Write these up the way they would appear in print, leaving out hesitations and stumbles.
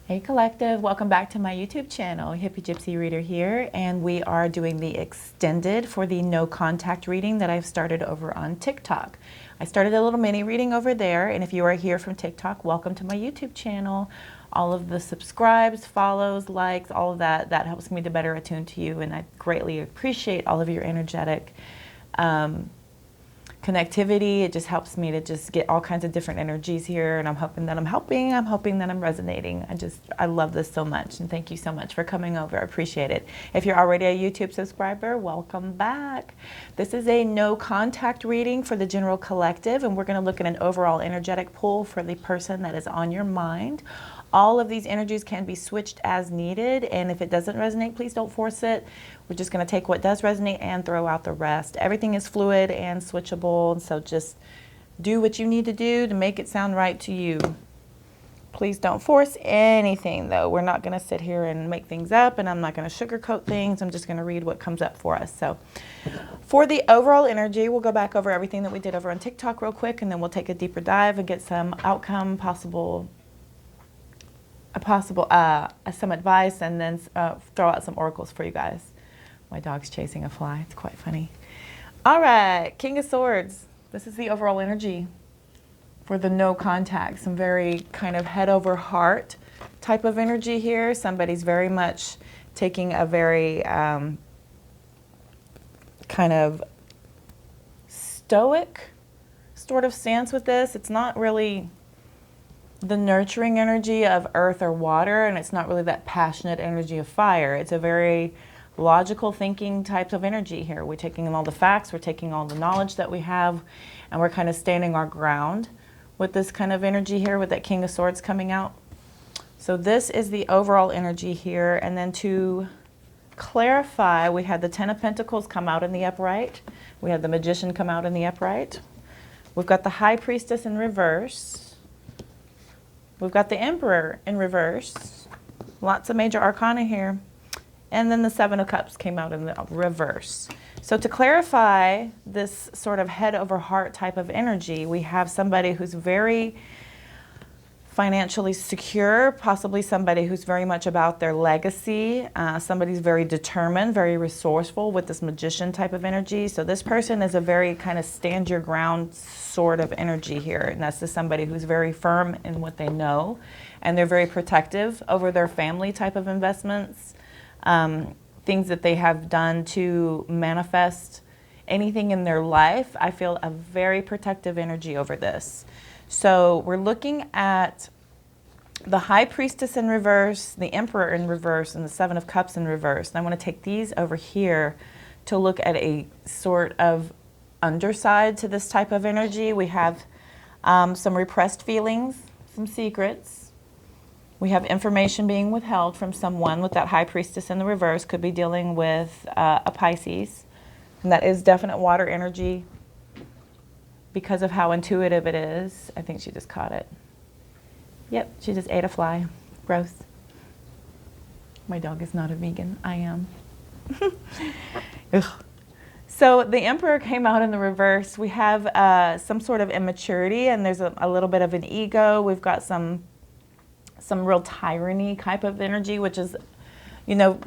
Hey Collective, welcome back to my YouTube channel. hippygypsyreader here, and we are doing the extended for the no contact reading that I've started over on TikTok. I started a little mini reading over there, and if you are here from TikTok, welcome to my YouTube channel. All of the subscribes, follows, likes, all of that helps me to better attune to you, and I greatly appreciate all of your energetic connectivity. It just helps me to just get all kinds of different energies here, and I'm hoping that I'm helping. I'm hoping that I'm resonating. I love this so much, and thank you so much for coming over. I appreciate it. If you're already a YouTube subscriber, welcome back. This is a no contact reading for the general collective, and we're going to look at an overall energetic pull for the person that is on your mind. All of these energies can be switched as needed, and if it doesn't resonate, please don't force it. We're just going to take what does resonate and throw out the rest. Everything is fluid and switchable, and so just do what you need to do to make it sound right to you. Please don't force anything, though. We're not going to sit here and make things up, and I'm not going to sugarcoat things. I'm just going to read what comes up for us. So for the overall energy, we'll go back over everything that we did over on TikTok real quick, and then we'll take a deeper dive and get some outcome, some advice, and then throw out some oracles for you guys. My dog's chasing a fly. It's quite funny. All right, King of Swords. This is the overall energy for the no contact. Some very kind of head over heart type of energy here. Somebody's very much taking a very kind of stoic sort of stance with this. It's not really the nurturing energy of earth or water, and it's not really that passionate energy of fire. It's a very logical thinking type of energy here. We're taking in all the facts, we're taking all the knowledge that we have, and we're kind of standing our ground with this kind of energy here with that King of Swords coming out. So this is the overall energy here, and then to clarify, we had the Ten of Pentacles come out in the upright. We had the Magician come out in the upright. We've got the High Priestess in reverse. We've got the Emperor in reverse. Lots of major arcana here. And then the Seven of Cups came out in the reverse. So to clarify this sort of head over heart type of energy, we have somebody who's very financially secure, possibly somebody who's very much about their legacy. Somebody's very determined, very resourceful with this Magician type of energy. So this person is a very kind of stand your ground sort of energy here. And that's just somebody who's very firm in what they know. And they're very protective over their family type of investments. Things that they have done to manifest anything in their life. I feel a very protective energy over this. So we're looking at the High Priestess in reverse, the Emperor in reverse, and the Seven of Cups in reverse. And I want to take these over here to look at a sort of underside to this type of energy. We have some repressed feelings, some secrets. We have information being withheld from someone with that High Priestess in the reverse. Could be dealing with a Pisces. And that is definite water energy because of how intuitive it is. I think she just caught it. Yep, she just ate a fly. Gross. My dog is not a vegan. I am. Ugh. So the Emperor came out in the reverse. We have some sort of immaturity, and there's a little bit of an ego. We've got some real tyranny type of energy, which is, you know,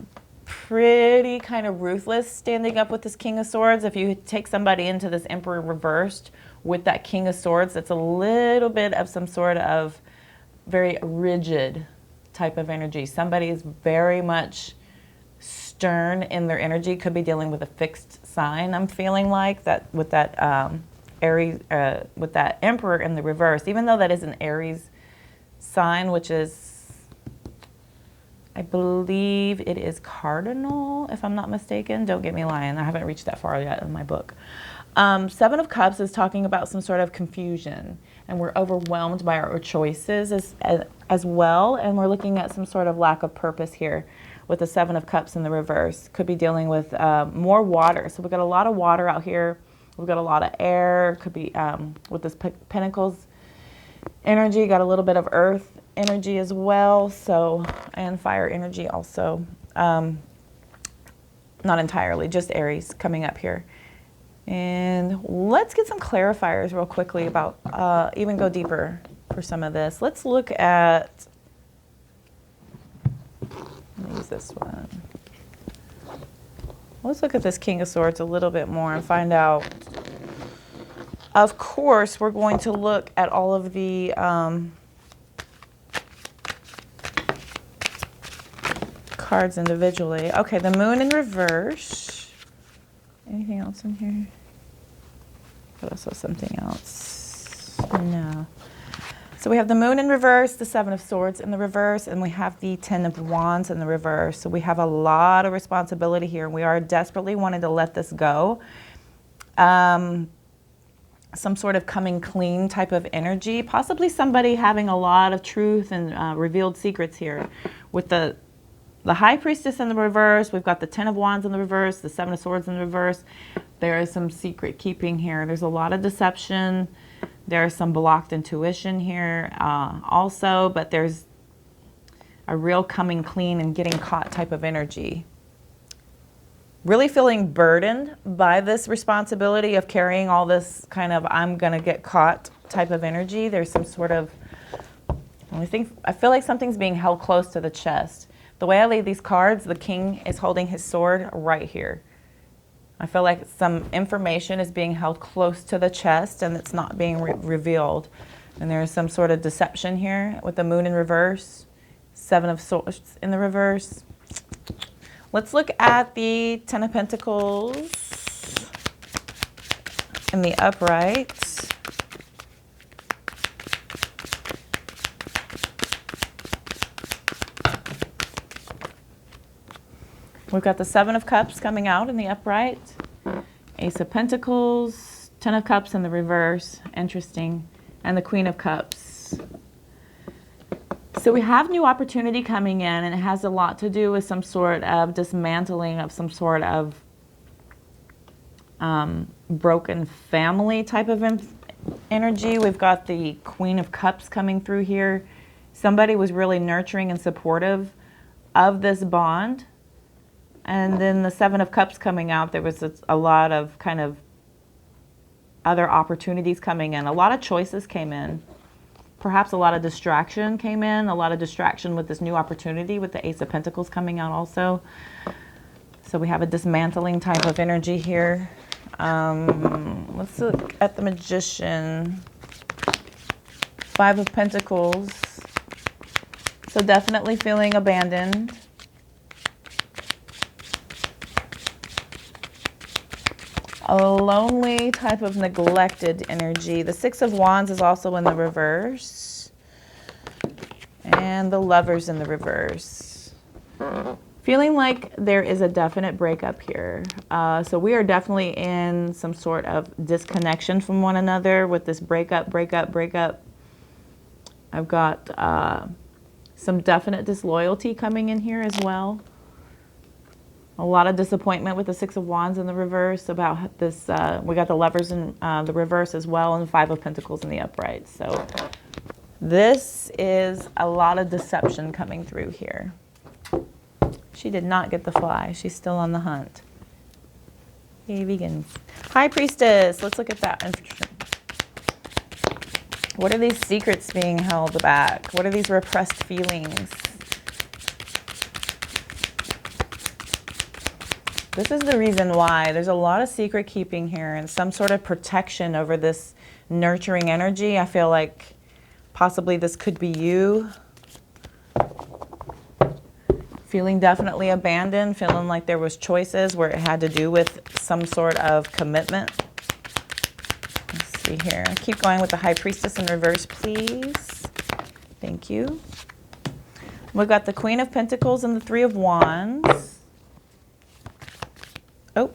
pretty kind of ruthless, standing up with this King of Swords. If you take somebody into this Emperor reversed with that King of Swords, that's a little bit of some sort of very rigid type of energy. Somebody is very much stern in their energy. Could be dealing with a fixed sign, I'm feeling like, that with that Aries, with that Emperor in the reverse, even though that is an Aries sign, which is, I believe it is cardinal, if I'm not mistaken. Don't get me lying, I haven't reached that far yet in my book. Seven of Cups is talking about some sort of confusion, and we're overwhelmed by our choices as well, and we're looking at some sort of lack of purpose here with the Seven of Cups in the reverse. Could be dealing with more water. So we've got a lot of water out here. We've got a lot of air. Could be with this Pentacles energy, got a little bit of earth energy as well, so, and fire energy also. Not entirely, just Aries coming up here. And let's get some clarifiers real quickly about, even go deeper for some of this. Let's look at this one? Let's look at this King of Swords a little bit more and find out. Of course, we're going to look at all of the cards individually. Okay, the Moon in reverse. Anything else in here? But also something else. No. So we have the Moon in reverse, the Seven of Swords in the reverse, and we have the Ten of Wands in the reverse. So we have a lot of responsibility here, and we are desperately wanting to let this go. Some sort of coming clean type of energy, possibly somebody having a lot of truth and revealed secrets here. With the High Priestess in the reverse, we've got the Ten of Wands in the reverse, the Seven of Swords in the reverse. There is some secret keeping here. There's a lot of deception. There's some blocked intuition here also, but there's a real coming clean and getting caught type of energy. Really feeling burdened by this responsibility of carrying all this kind of I'm gonna get caught type of energy. There's some sort of, I feel like something's being held close to the chest. The way I lay these cards, the King is holding his sword right here. I feel like some information is being held close to the chest and it's not being revealed. And there's some sort of deception here with the Moon in reverse, Seven of Swords in the reverse. Let's look at the Ten of Pentacles in the upright. We've got the Seven of Cups coming out in the upright, Ace of Pentacles, Ten of Cups in the reverse, interesting, and the Queen of Cups. So we have new opportunity coming in, and it has a lot to do with some sort of dismantling of some sort of broken family type of energy. We've got the Queen of Cups coming through here. Somebody was really nurturing and supportive of this bond. And then the Seven of Cups coming out, there was a lot of kind of other opportunities coming in. A lot of choices came in. Perhaps a lot of distraction came in, a lot of distraction with this new opportunity with the Ace of Pentacles coming out also. So we have a dismantling type of energy here. Let's look at the Magician. Five of Pentacles. So definitely feeling abandoned. A lonely type of neglected energy. The Six of Wands is also in the reverse. And the Lovers in the reverse. Feeling like there is a definite breakup here. So we are definitely in some sort of disconnection from one another with this breakup. I've got some definite disloyalty coming in here as well. A lot of disappointment with the Six of Wands in the reverse about this. We got the Lovers in the reverse as well, and the Five of Pentacles in the upright. So this is a lot of deception coming through here. She did not get the fly. She's still on the hunt. Yay, vegans. High Priestess. Let's look at that. What are these secrets being held back? What are these repressed feelings? This is the reason why there's a lot of secret keeping here and some sort of protection over this nurturing energy. I feel like possibly this could be you. Feeling definitely abandoned, feeling like there was choices where it had to do with some sort of commitment. Let's see here. Keep going with the High Priestess in reverse, please. Thank you. We've got the Queen of Pentacles and the Three of Wands. Oh,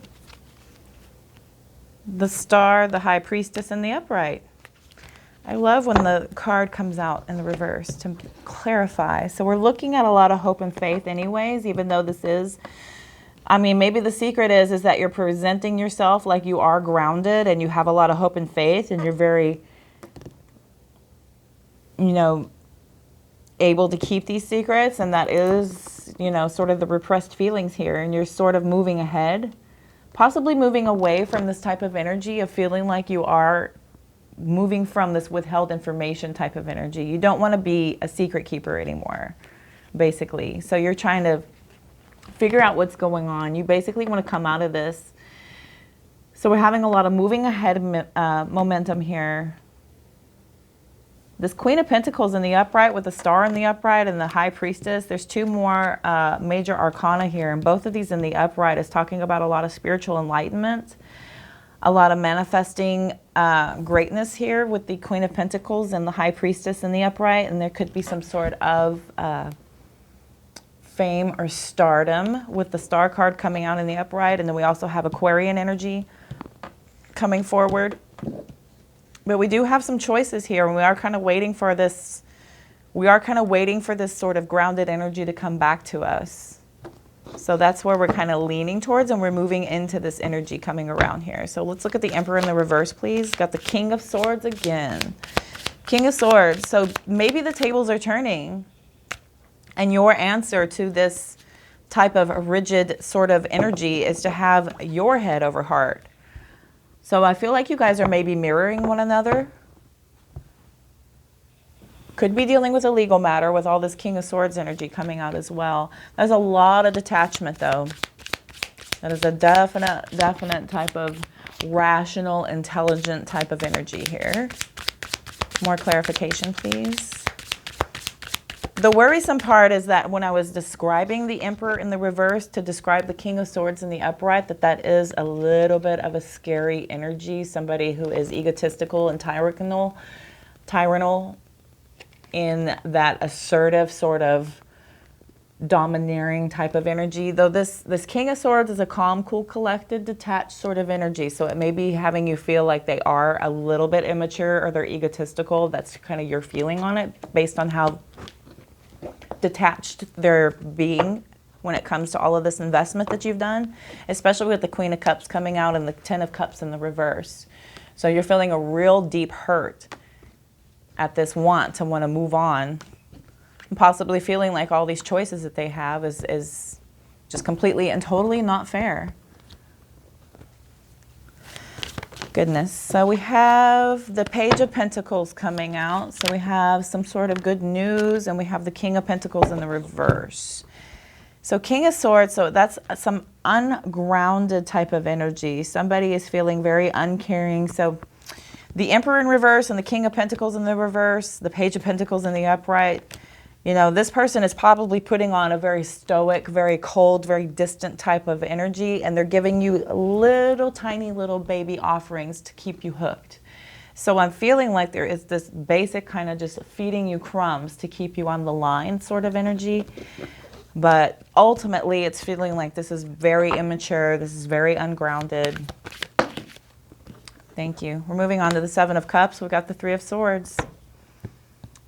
the Star, the High Priestess, and the upright. I love when the card comes out in the reverse to clarify. So we're looking at a lot of hope and faith anyways, even though this is, I mean, maybe the secret is that you're presenting yourself like you are grounded and you have a lot of hope and faith and you're very, you know, able to keep these secrets, and that is, you know, sort of the repressed feelings here, and you're sort of moving ahead. Possibly moving away from this type of energy of feeling like you are moving from this withheld information type of energy. You don't want to be a secret keeper anymore, basically. So you're trying to Figure out what's going on. You basically want to come out of this. So we're having a lot of moving ahead momentum here. This Queen of Pentacles in the upright with the Star in the upright and the High Priestess. There's two more major arcana here, and both of these in the upright is talking about a lot of spiritual enlightenment, a lot of manifesting greatness here with the Queen of Pentacles and the High Priestess in the upright, and there could be some sort of fame or stardom with the Star card coming out in the upright, and then we also have Aquarian energy coming forward. But we do have some choices here, and we are kind of waiting for this. We are kind of waiting for this sort of grounded energy to come back to us. So that's where we're kind of leaning towards, and we're moving into this energy coming around here. So let's look at the Emperor in the reverse, please. Got the King of Swords again. King of Swords. So maybe the tables are turning, and your answer to this type of rigid sort of energy is to have your head over heart. So I feel like you guys are maybe mirroring one another. Could be dealing with a legal matter with all this King of Swords energy coming out as well. There's a lot of detachment though. That is a definite type of rational, intelligent type of energy here. More clarification, please. The worrisome part is that when I was describing the Emperor in the reverse to describe the King of Swords in the upright, that is a little bit of a scary energy. Somebody who is egotistical and tyrannal in that assertive sort of domineering type of energy. Though this King of Swords is a calm, cool, collected, detached sort of energy. So it may be having you feel like they are a little bit immature or they're egotistical. That's kind of your feeling on it based on how detached they're being when it comes to all of this investment that you've done, especially with the Queen of Cups coming out and the Ten of Cups in the reverse. So you're feeling a real deep hurt at this want to move on, and possibly feeling like all these choices that they have is just completely and totally not fair. Goodness. So we have the Page of Pentacles coming out. So we have some sort of good news, and we have the King of Pentacles in the reverse. So King of Swords, so that's some ungrounded type of energy. Somebody is feeling very uncaring. So the Emperor in reverse and the King of Pentacles in the reverse, the Page of Pentacles in the upright. You know, this person is probably putting on a very stoic, very cold, very distant type of energy, and they're giving you little tiny little baby offerings to keep you hooked. So I'm feeling like there is this basic kind of just feeding you crumbs to keep you on the line sort of energy. But ultimately, it's feeling like this is very immature. This is very ungrounded. Thank you. We're moving on to the Seven of Cups. We've got the Three of Swords.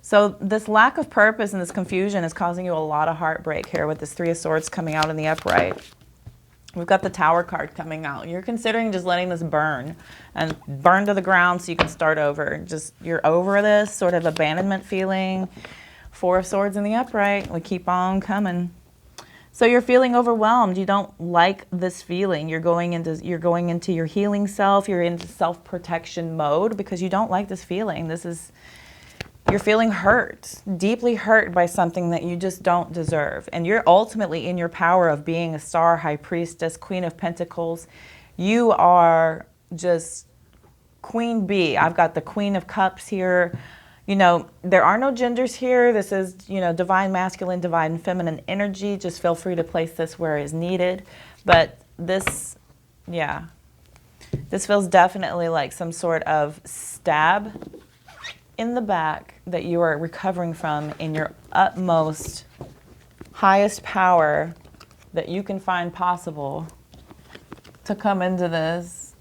So this lack of purpose and this confusion is causing you a lot of heartbreak here with this Three of Swords coming out in the upright. We've got the Tower card coming out. You're considering just letting this burn and burn to the ground so you can start over. Just, you're over this sort of abandonment feeling. Four of Swords in the upright. We keep on coming. So you're feeling overwhelmed. You don't like this feeling. You're going into your healing self. You're into self-protection mode because you don't like this feeling. You're feeling hurt, deeply hurt by something that you just don't deserve. And you're ultimately in your power of being a Star, High Priestess, Queen of Pentacles. You are just Queen Bee. I've got the Queen of Cups here. You know, there are no genders here. This is, you know, divine masculine, divine feminine energy. Just feel free to place this where is needed. But this, yeah, this feels definitely like some sort of stab in the back that you are recovering from in your utmost, highest power that you can find possible to come into this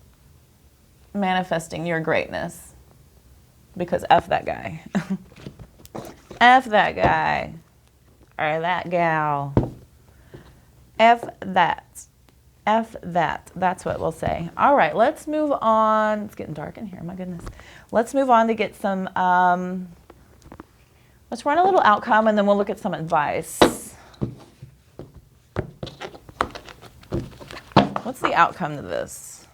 manifesting your greatness. Because F that guy. F that guy. Or that gal. F that. F that. That's what we'll say. All right, let's move on. It's getting dark in here, my goodness. Let's move on to get some, let's run a little outcome and then we'll look at some advice. What's the outcome to this?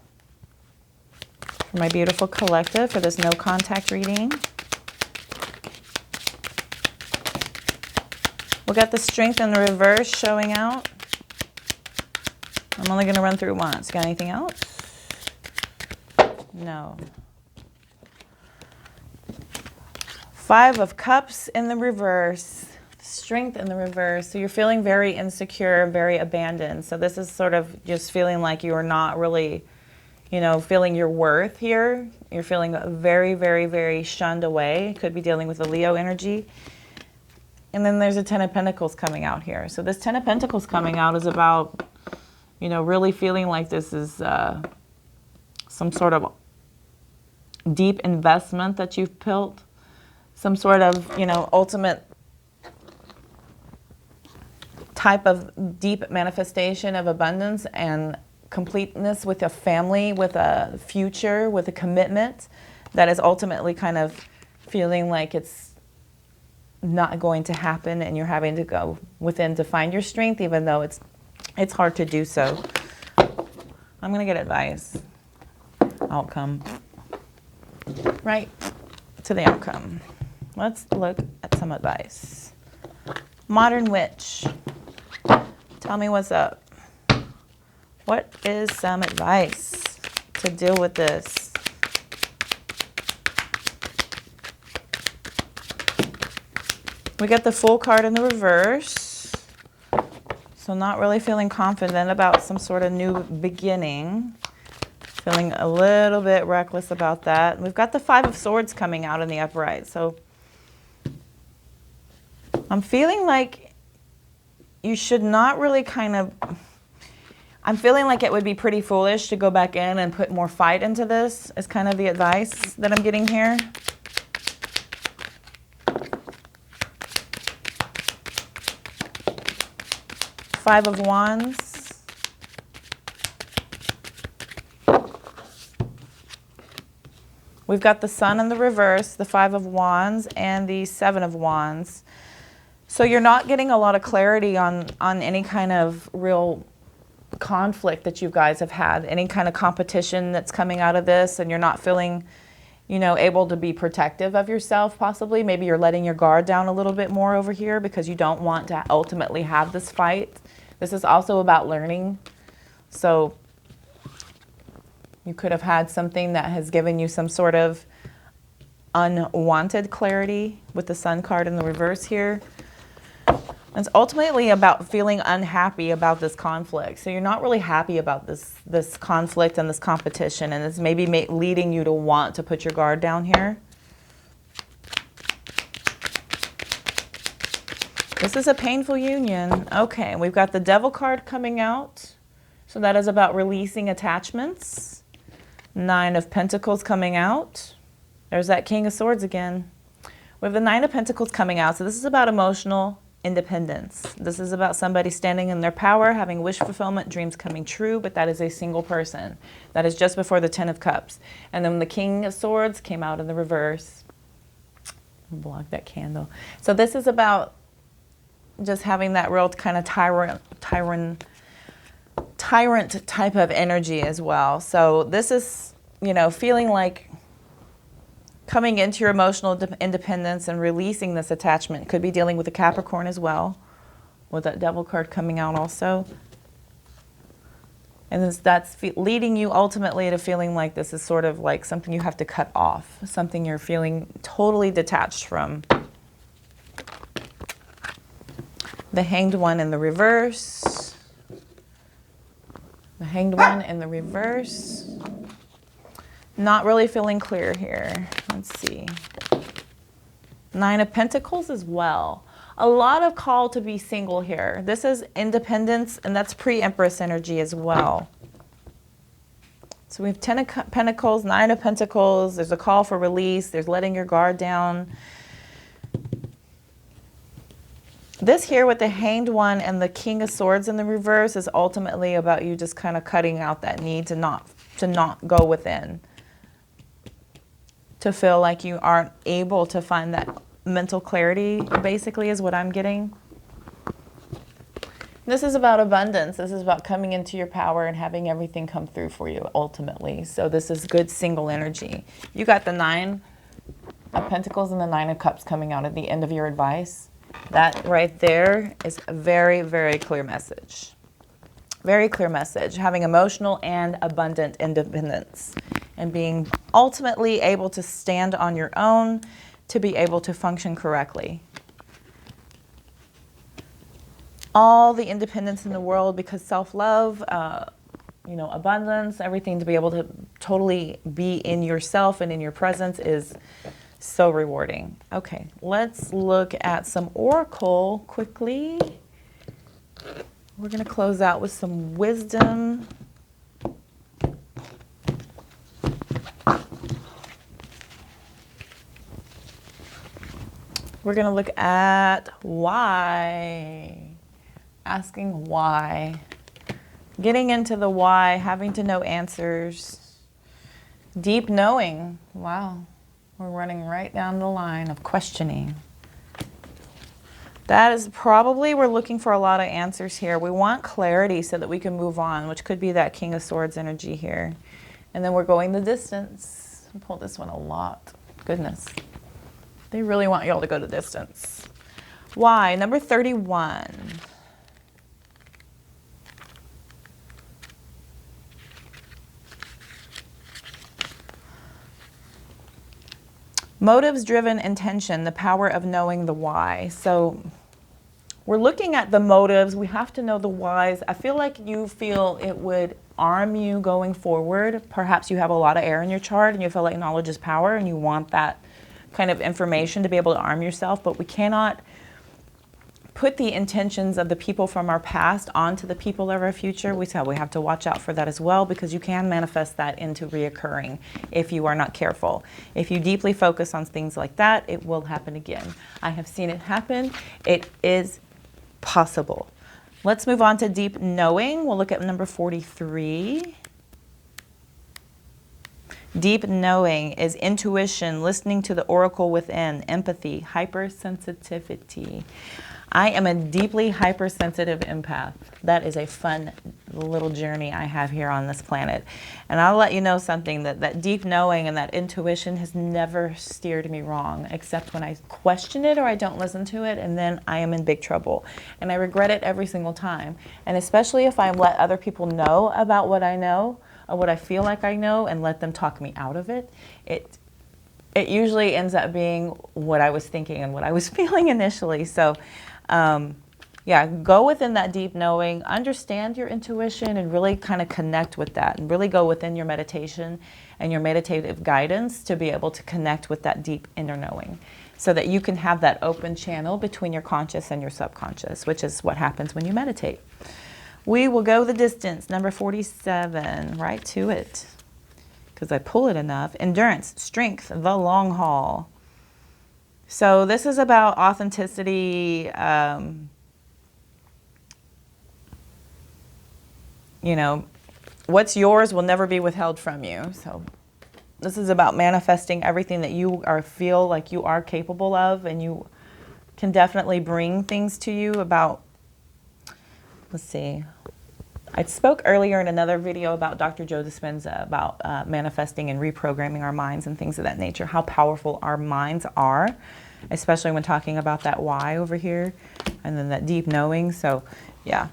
For my beautiful collective, for this no contact reading. We got the Strength in the reverse showing out. I'm only going to run through once. Got anything else? No. 5 of Cups in the reverse. Strength in the reverse. So you're feeling very insecure, very abandoned. So this is sort of just feeling like you are not really, you know, feeling your worth here. You're feeling very, very, very shunned away. Could be dealing with the Leo energy. And then there's a 10 of Pentacles coming out here. So this 10 of Pentacles coming out is about, you know, really feeling like this is some sort of deep investment that you've built. Some sort of, you know, ultimate type of deep manifestation of abundance and completeness with a family, with a future, with a commitment that is ultimately kind of feeling like it's not going to happen, and you're having to go within to find your strength, even though it's hard to do so. I'm going to get advice. Outcome. Right to the outcome. Let's look at some advice. Modern Witch. Tell me what's up. What is some advice to deal with this? We got the Fool card in the reverse. So not really feeling confident about some sort of new beginning. Feeling a little bit reckless about that. We've got the 5 of Swords coming out in the upright. So I'm feeling like you should not really I'm feeling like it would be pretty foolish to go back in and put more fight into this, is kind of the advice that I'm getting here. Five of Wands. We've got the Sun in the reverse, the 5 of Wands, and the 7 of Wands. So you're not getting a lot of clarity on any kind of real conflict that you guys have had, any kind of competition that's coming out of this, and you're not feeling, you know, able to be protective of yourself possibly. Maybe you're letting your guard down a little bit more over here because you don't want to ultimately have this fight. This is also about learning. So you could have had something that has given you some sort of unwanted clarity with the Sun card in the reverse here. It's ultimately about feeling unhappy about this conflict. So you're not really happy about this conflict and this competition, and it's maybe leading you to want to put your guard down here. This is a painful union. Okay, we've got the Devil card coming out. So that is about releasing attachments. 9 of Pentacles coming out. There's that King of Swords again. We have the 9 of Pentacles coming out. So this is about emotional independence. This is about somebody standing in their power, having wish fulfillment, dreams coming true, but that is a single person. That is just before the 10 of Cups. And then the King of Swords came out in the reverse. Block that candle. So this is about just having that real kind of tyrant type of energy as well. So this is, you know, feeling like coming into your emotional independence and releasing this attachment. Could be dealing with a Capricorn as well, with that Devil card coming out also. And that's leading you ultimately to feeling like this is sort of like something you have to cut off, something you're feeling totally detached from. The Hanged One in the reverse. The Hanged One in the reverse. Not really feeling clear here. Let's see. 9 of Pentacles as well. A lot of call to be single here. This is independence, and that's pre-Empress energy as well. So we have 10 of Pentacles, 9 of Pentacles. There's a call for release. There's letting your guard down. This here with the Hanged One and the King of Swords in the reverse is ultimately about you just kind of cutting out that need to not go within. To feel like you aren't able to find that mental clarity, basically, is what I'm getting. This is about abundance. This is about coming into your power and having everything come through for you, ultimately. So this is good single energy. You got the 9 of Pentacles and the 9 of Cups coming out at the end of your advice. That right there is a very, very clear message. Very clear message. Having emotional and abundant independence and being ultimately able to stand on your own to be able to function correctly. All the independence in the world, because self-love, you know, abundance, everything, to be able to totally be in yourself and in your presence is so rewarding. Okay, let's look at some oracle quickly. We're going to close out with some wisdom. We're going to look at why. Asking why. Getting into the why, having to know answers. Deep knowing. Wow. We're running right down the line of questioning. That is probably, we're looking for a lot of answers here. We want clarity so that we can move on, which could be that King of Swords energy here. And then we're going the distance. I pulled this one a lot. Goodness. They really want y'all to go the distance. Why? Number 31. Motives-driven intention, the power of knowing the why. So we're looking at the motives. We have to know the whys. I feel like you feel it would arm you going forward. Perhaps you have a lot of air in your chart and you feel like knowledge is power and you want that kind of information to be able to arm yourself, but we cannot put the intentions of the people from our past onto the people of our future. We have to watch out for that as well, because you can manifest that into reoccurring if you are not careful. If you deeply focus on things like that, it will happen again. I have seen it happen. It is possible. Let's move on to deep knowing. We'll look at number 43. Deep knowing is intuition, listening to the oracle within, empathy, hypersensitivity. I am a deeply hypersensitive empath. That is a fun little journey I have here on this planet. And I'll let you know something, that deep knowing and that intuition has never steered me wrong, except when I question it or I don't listen to it, and then I am in big trouble. And I regret it every single time. And especially if I let other people know about what I know or what I feel like I know and let them talk me out of it, it usually ends up being what I was thinking and what I was feeling initially. So yeah, go within that deep knowing, understand your intuition and really kind of connect with that, and really go within your meditation and your meditative guidance to be able to connect with that deep inner knowing, so that you can have that open channel between your conscious and your subconscious, which is what happens when you meditate. We will go the distance, number 47, right to it, because I pull it enough. Endurance, strength, the long haul. So this is about authenticity. You know, what's yours will never be withheld from you. So this is about manifesting everything that you feel like you are capable of, and you can definitely bring things to you about, let's see. I spoke earlier in another video about Dr. Joe Dispenza about manifesting and reprogramming our minds and things of that nature, how powerful our minds are, especially when talking about that why over here and then that deep knowing. So yeah,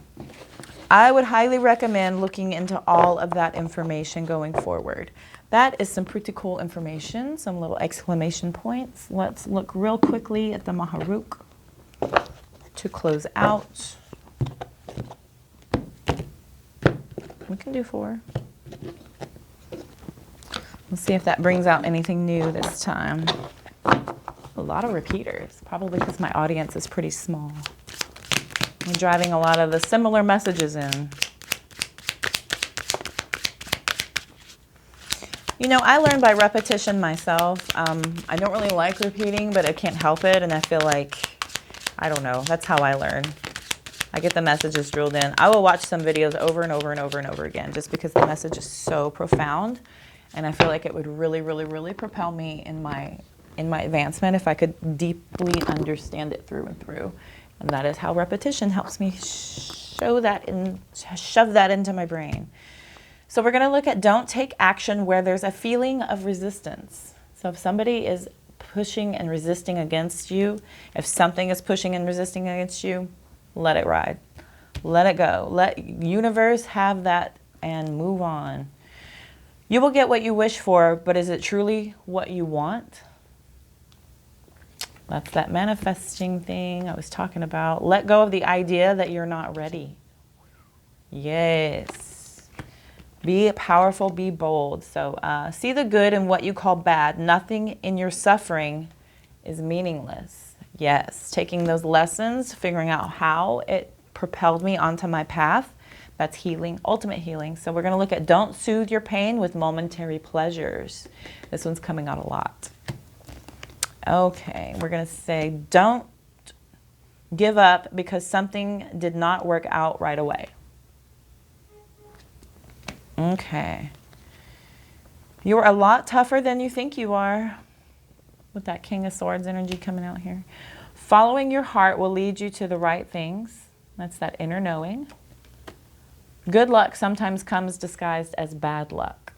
I would highly recommend looking into all of that information going forward. That is some pretty cool information, some little exclamation points. Let's look real quickly at the Mahrukh to close out. We can do 4. Let's see if that brings out anything new this time. A lot of repeaters, probably because my audience is pretty small. I'm driving a lot of the similar messages in. You know, I learned by repetition myself. I don't really like repeating, but I can't help it. And I feel like, I don't know, that's how I learn. I get the messages drilled in. I will watch some videos over and over and over and over again, just because the message is so profound. And I feel like it would really, really, really propel me in my advancement if I could deeply understand it through and through. And that is how repetition helps me shove that into my brain. So we're going to look at don't take action where there's a feeling of resistance. So if somebody is pushing and resisting against you, if something is pushing and resisting against you, let it ride. Let it go. Let universe have that and move on. You will get what you wish for, but is it truly what you want? That's that manifesting thing I was talking about. Let go of the idea that you're not ready. Yes. Be powerful, be bold. So see the good in what you call bad. Nothing in your suffering is meaningless. Yes. Taking those lessons, figuring out how it propelled me onto my path. That's healing, ultimate healing. So we're going to look at don't soothe your pain with momentary pleasures. This one's coming out a lot. Okay, we're going to say don't give up because something did not work out right away. Okay. You're a lot tougher than you think you are. With that King of Swords energy coming out here. Following your heart will lead you to the right things. That's that inner knowing. Good luck sometimes comes disguised as bad luck.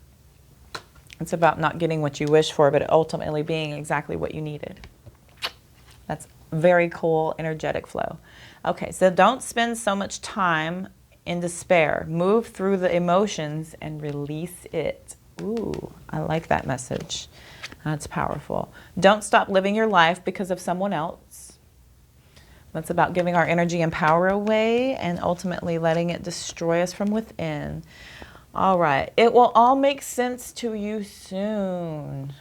It's about not getting what you wish for, but ultimately being exactly what you needed. That's very cool, energetic flow. Okay, so don't spend so much time in despair. Move through the emotions and release it. Ooh, I like that message. That's powerful. Don't stop living your life because of someone else. That's about giving our energy and power away and ultimately letting it destroy us from within. All right. It will all make sense to you soon.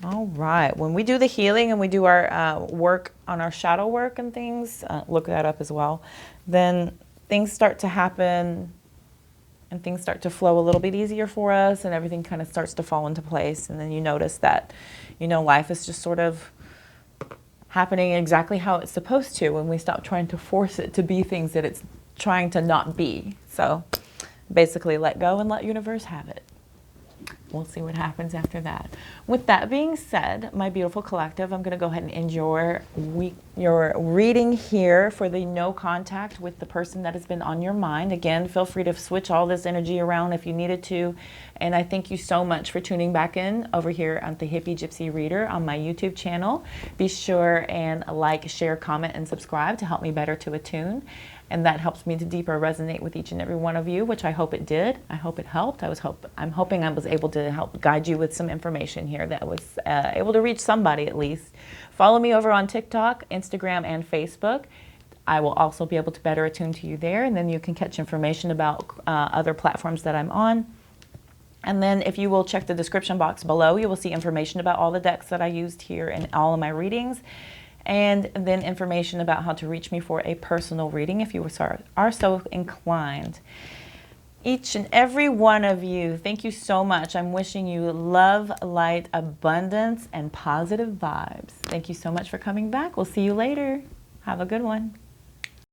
All right. When we do the healing and we do our work on our shadow work and things, look that up as well, then things start to happen and things start to flow a little bit easier for us and everything kind of starts to fall into place. And then you notice that, you know, life is just sort of happening exactly how it's supposed to when we stop trying to force it to be things that it's trying to not be. So basically let go and let universe have it. We'll see what happens after that. With that being said, my beautiful collective, I'm going to go ahead and end your reading here for the no contact with the person that has been on your mind. Again, feel free to switch all this energy around if you needed to. And I thank you so much for tuning back in over here on the Hippie Gypsy Reader on my YouTube channel. Be sure and like, share, comment, and subscribe to help me better to attune. And that helps me to deeper resonate with each and every one of you, which I hope it did. I hope it helped. I'm hoping I was able to help guide you with some information here that was able to reach somebody at least. Follow me over on TikTok, Instagram, and Facebook. I will also be able to better attune to you there, and then you can catch information about other platforms that I'm on. And then if you will check the description box below, you will see information about all the decks that I used here in all of my readings. And then information about how to reach me for a personal reading if you are so inclined. Each and every one of you, thank you so much. I'm wishing you love, light, abundance, and positive vibes. Thank you so much for coming back. We'll see you later. Have a good one.